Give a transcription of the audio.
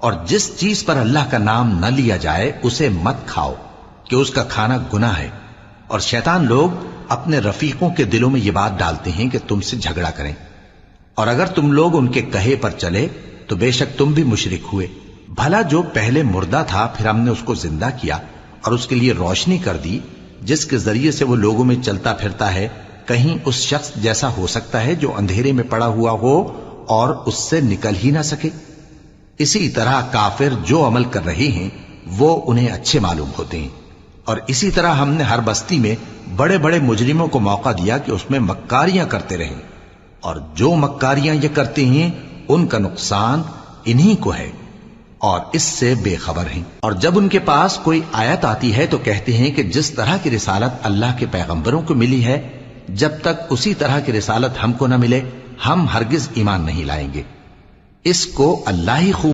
اور جس چیز پر اللہ کا نام نہ لیا جائے اسے مت کھاؤ کہ اس کا کھانا گناہ ہے، اور شیطان لوگ اپنے رفیقوں کے دلوں میں یہ بات ڈالتے ہیں کہ تم سے جھگڑا کریں، اور اگر تم لوگ ان کے کہے پر چلے تو بے شک تم بھی مشرک ہوئے۔ بھلا جو پہلے مردہ تھا پھر ہم نے اس کو زندہ کیا اور اس کے لیے روشنی کر دی جس کے ذریعے سے وہ لوگوں میں چلتا پھرتا ہے، کہیں اس شخص جیسا ہو سکتا ہے جو اندھیرے میں پڑا ہوا ہو اور اس سے نکل ہی نہ سکے؟ اسی طرح کافر جو عمل کر رہے ہیں وہ انہیں اچھے معلوم ہوتے ہیں، اور اسی طرح ہم نے ہر بستی میں بڑے بڑے مجرموں کو موقع دیا کہ اس میں مکاریاں کرتے رہیں، اور جو مکاریاں یہ کرتے ہیں ان کا نقصان انہی کو ہے اور اس سے بے خبر ہیں۔ اور جب ان کے پاس کوئی آیت آتی ہے تو کہتے ہیں کہ جس طرح کی رسالت اللہ کے پیغمبروں کو ملی ہے جب تک اسی طرح کی رسالت ہم کو نہ ملے ہم ہرگز ایمان نہیں لائیں گے۔ اس کو اللہ ہی خوب